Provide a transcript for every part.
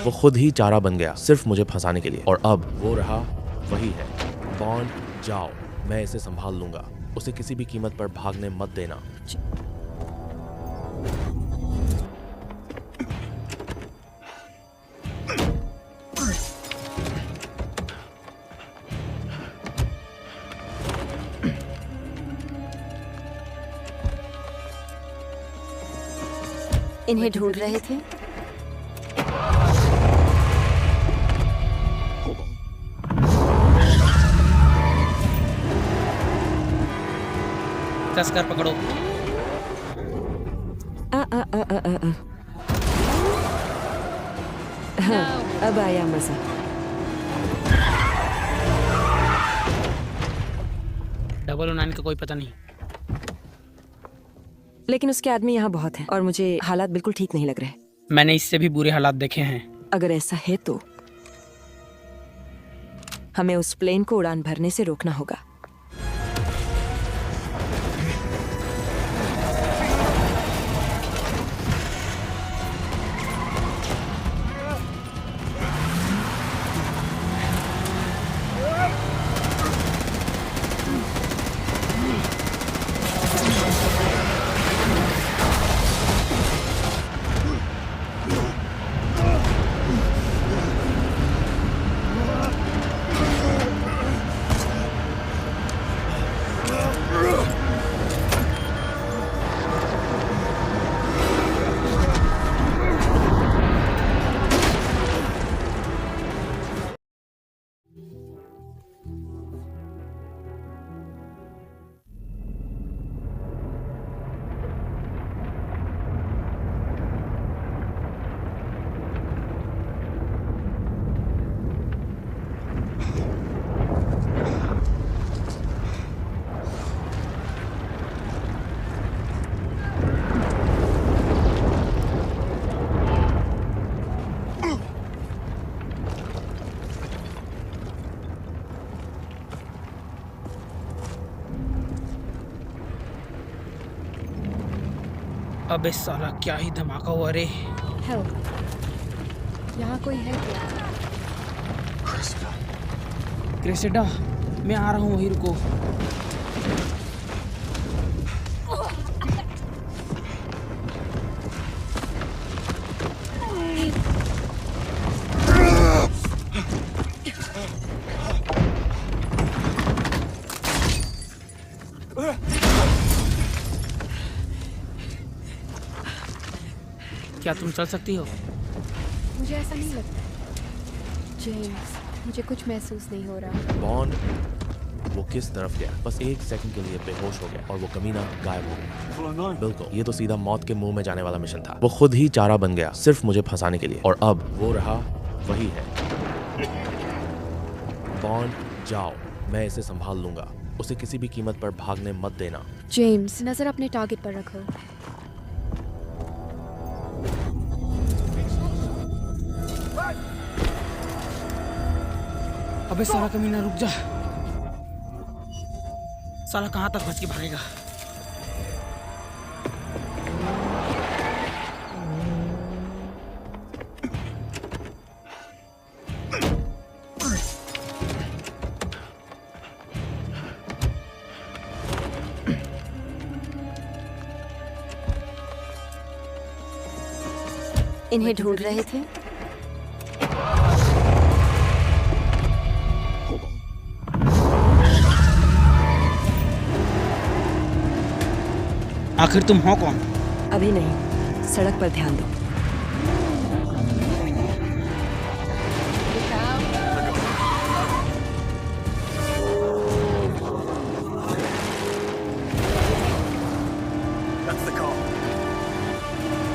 वो खुद ही चारा बन गया सिर्फ मुझे फंसाने के लिए, और अब वो रहा वही है। बॉन्ड जाओ, मैं इसे संभाल लूंगा। उसे किसी भी कीमत पर भागने मत देना। इन्हें ढूंढ रहे थे। तस्कर पकड़ो। हाँ, अब आया मजा। डबल 09 का कोई पता नहीं। लेकिन उसके आदमी यहाँ बहुत हैं और मुझे हालात बिल्कुल ठीक नहीं लग रहे। मैंने इससे भी बुरे हालात देखे हैं। अगर ऐसा है तो हमें उस प्लेन को उड़ान भरने से रोकना होगा। अबे साला क्या ही धमाका हुआ रे। हेल्प, यहाँ कोई है क्या? क्रेसेडा, मैं आ रहा हूँ, वहीं रुको। क्या तुम चल सकती हो? मुझे ऐसा नहीं लगता। जेम्स, मुझे कुछ महसूस नहीं हो रहा। बॉन्ड वो किस तरफ गया? बस एक सेकंड के लिए बेहोश हो गया और वो कमीना गायब हो गया। बिल्कुल, ये तो सीधा मौत के मुंह में जाने वाला मिशन था। वो खुद ही चारा बन गया सिर्फ मुझे फंसाने के लिए, और अब वो रहा वही है। बॉन्ड जाओ, मैं इसे संभाल लूंगा। उसे किसी भी कीमत पर भागने मत देना। जेम्स, नजर अपने टारगेट पर रखो। अबे साला कमीना, रुक जा। साला कहाँ तक बच के भागेगा? इन्हें ढूंढ रहे थे। आखिर तुम हो कौन? अभी नहीं, सड़क पर ध्यान दो।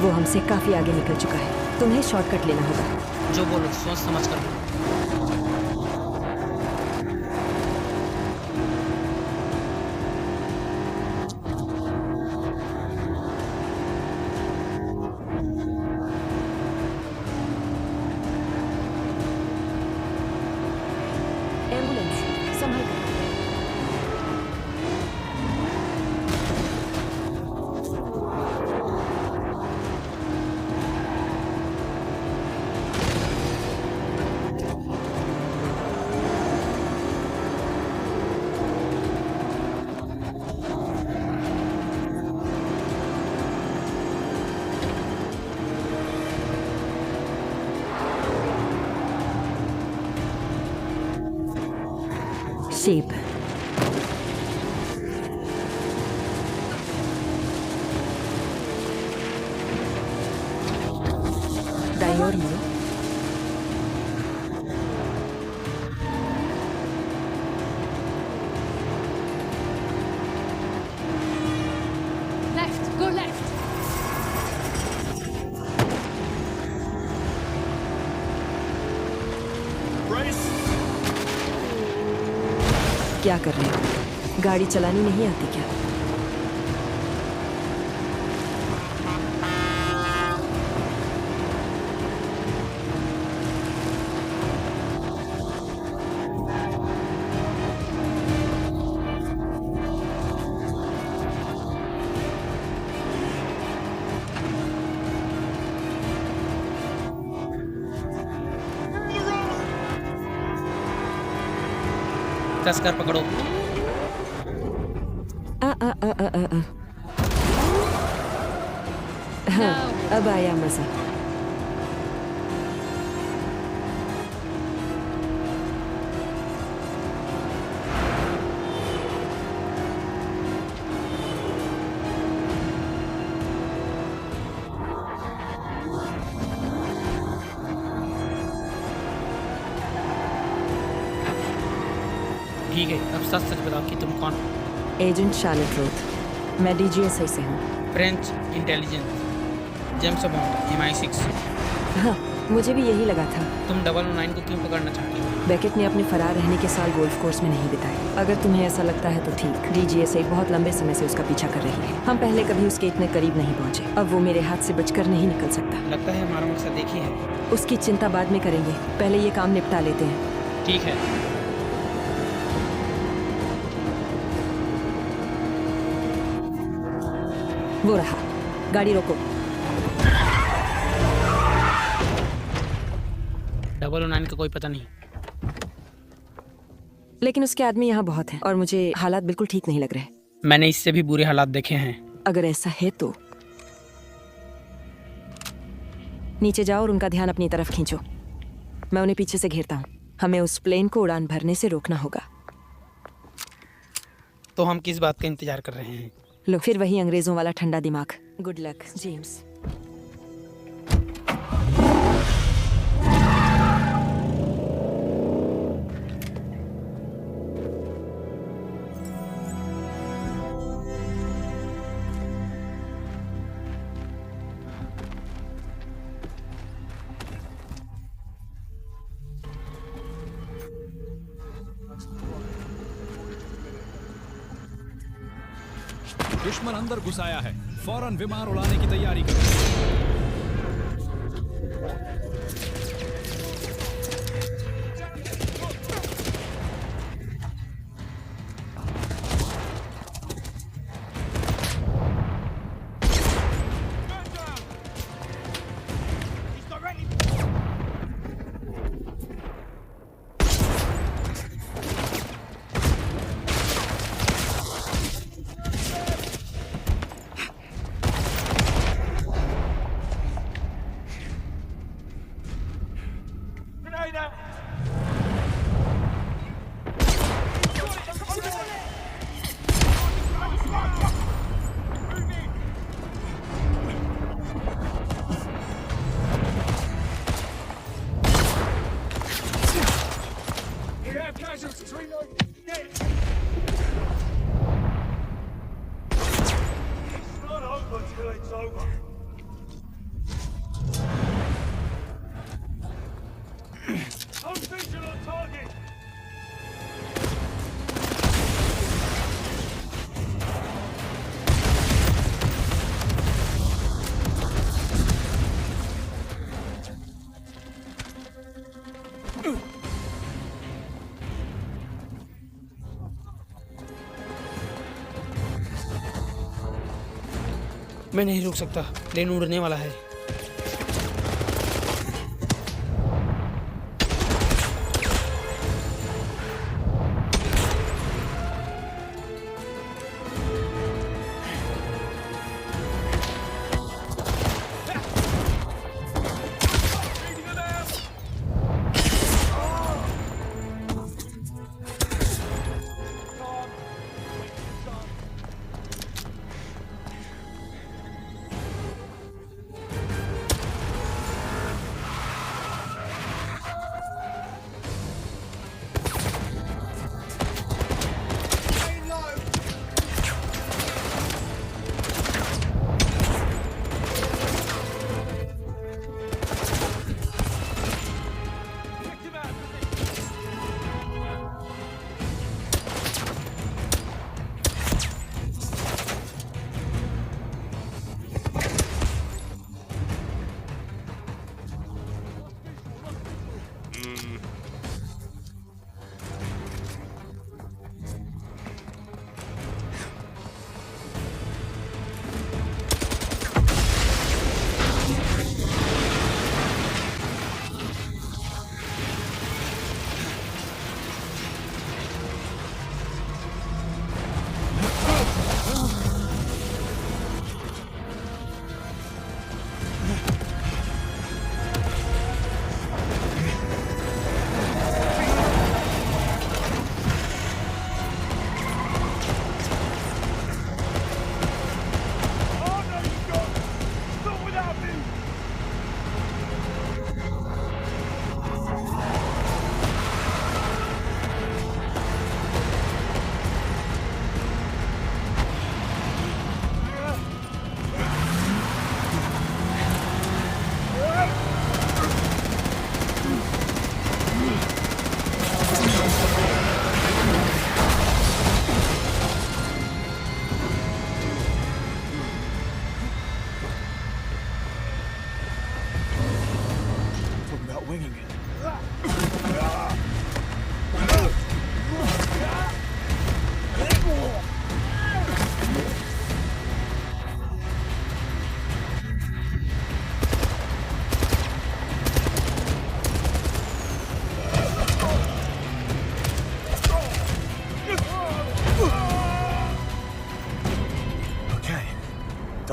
वो हमसे काफी आगे निकल चुका है। तुम्हें शॉर्टकट लेना होगा। जो बोलो सोच समझ कर बोलो। एम्बुलेंस, संभल कर। चीप। दाईं ओर मुड़ो। Left, go left. क्या कर रहे हो? गाड़ी चलानी नहीं आती क्या? कस कर पकड़ो। हाँ, अब आया मजा। ठीक है, अब सच सच बताओ कि तुम कौन हो? Agent Charlotte Roth. मैं डीजीएसआई से हूँ। French intelligence, James bond, MI6। हाँ, मुझे भी यही लगा था। तुम 009 को क्यों पकड़ना चाहती हो? बेकेट ने अपने फरार रहने के साल गोल्फ कोर्स में नहीं बिताए। अगर तुम्हें ऐसा लगता है तो ठीक। डीजीएसआई बहुत लंबे समय से उसका पीछा कर रही है। हम पहले कभी उसके इतने करीब नहीं पहुंचे। अब वो मेरे हाथ से बचकर नहीं निकल सकता। लगता है हमारा मकसद एक ही है। उसकी चिंता बाद में करेंगे, पहले ये काम निपटा लेते हैं। ठीक है। वो रहा, गाड़ी रोको। 009 का कोई पता नहीं। लेकिन उसके आदमी यहाँ बहुत हैं और मुझे हालात बिल्कुल ठीक नहीं लग रहे। मैंने इससे भी बुरे हालात देखे हैं। अगर ऐसा है तो नीचे जाओ और उनका ध्यान अपनी तरफ खींचो। मैं उन्हें पीछे से घेरता हूँ। हमें उस प्लेन को उड़ान भरने से रोकना होगा। तो हम किस बात का इंतजार कर रहे हैं? लो, फिर वही अंग्रेजों वाला ठंडा दिमाग। Good luck James. दुश्मन अंदर घुस आया है, फौरन विमान उड़ाने की तैयारी करो। मैं नहीं रुक सकता, प्लेन उड़ने वाला है।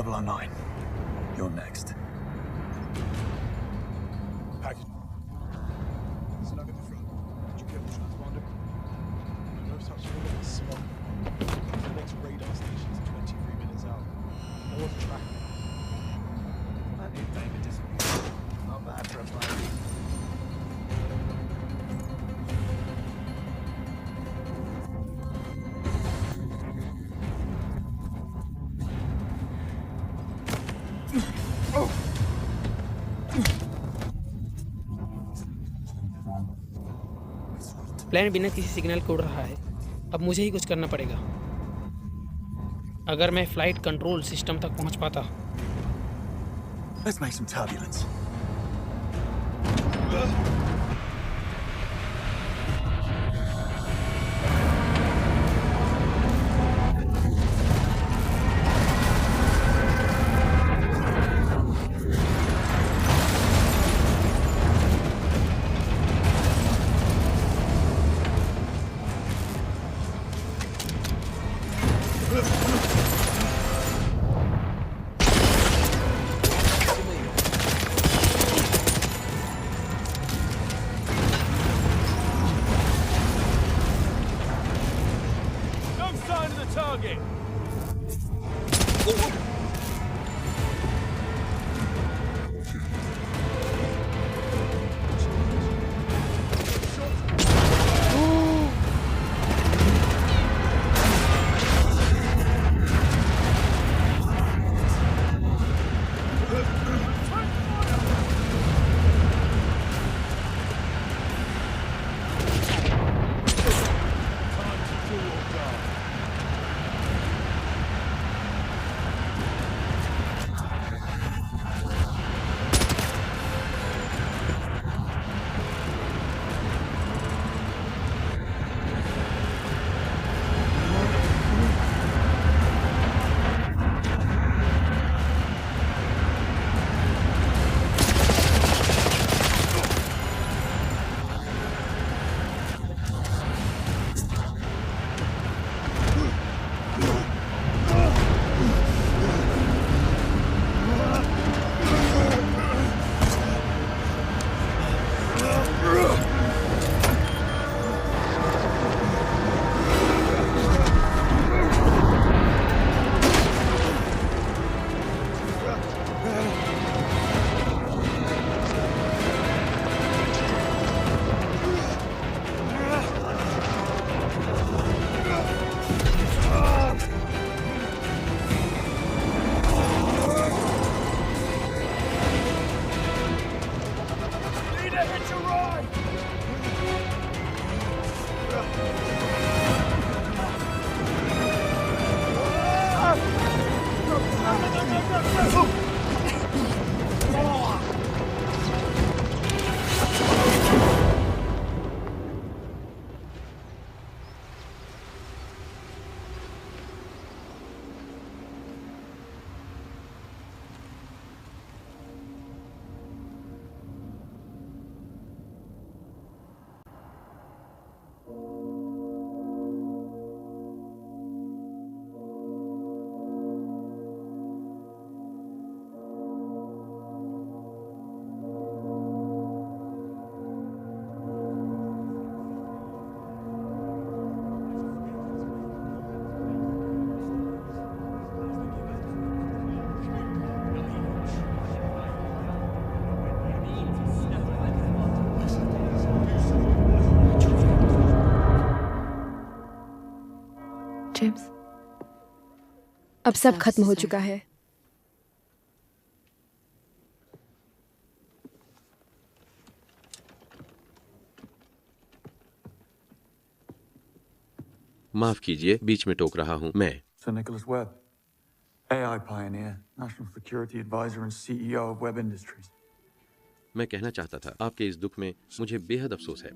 009. You're next. Package. Snug at the front. Did you get the transponder? No such thing as smoke. The next radar station's 23 minutes out. No one's tracking. Plenty of time to disappear. Not bad for a plan. Plane बिना किसी signal के उड़ रहा है। अब मुझे ही कुछ करना पड़ेगा। अगर मैं फ्लाइट कंट्रोल सिस्टम तक पहुंच पाता। Let's make some turbulence. James, अब सब खत्म हो चुका है। माफ कीजिए, बीच में टोक रहा हूं। मैं Sir Nicholas Webb, AI pioneer, National Security Advisor and CEO of Webb Industries. मैं कहना चाहता था, आपके इस दुख में मुझे बेहद अफसोस है।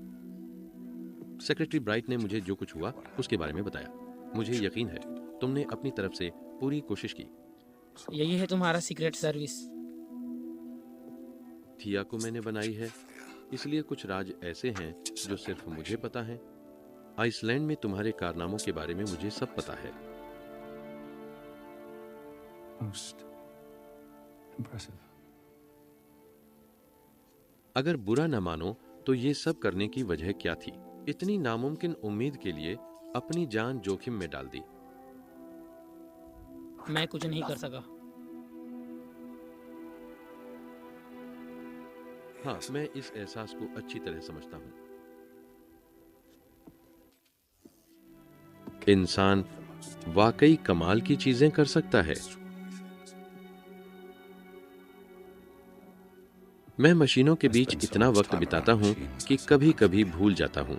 सेक्रेटरी ब्राइट ने मुझे जो कुछ हुआ उसके बारे में बताया। मुझे यकीन है तुमने अपनी तरफ से पूरी कोशिश की। यही है तुम्हारा सीक्रेट सर्विस। थिया को मैंने बनाई है, इसलिए कुछ राज ऐसे हैं जो सिर्फ मुझे पता है। आइसलैंड में तुम्हारे कारनामों के बारे में मुझे सब पता है। Most Impressive. अगर बुरा न मानो तो ये सब करने की वजह क्या थी? इतनी नामुमकिन उम्मीद के लिए अपनी जान जोखिम में डाल दी। मैं कुछ नहीं कर सका। हाँ, मैं इस एहसास को अच्छी तरह समझता हूँ। इंसान वाकई कमाल की चीजें कर सकता है। मैं मशीनों के बीच इतना वक्त बिताता हूं कि कभी-कभी भूल जाता हूं।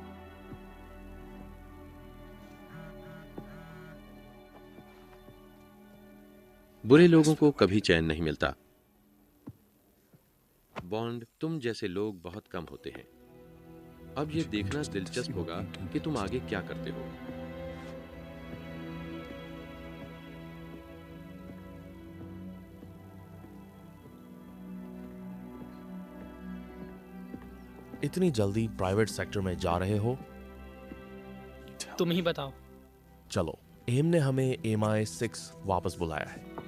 बुरे लोगों को कभी चैन नहीं मिलता। बॉन्ड, तुम जैसे लोग बहुत कम होते हैं। अब यह देखना दिलचस्प होगा कि तुम आगे क्या करते हो। इतनी जल्दी प्राइवेट सेक्टर में जा रहे हो? तुम ही बताओ। चलो, एम ने हमें MI6 वापस बुलाया है।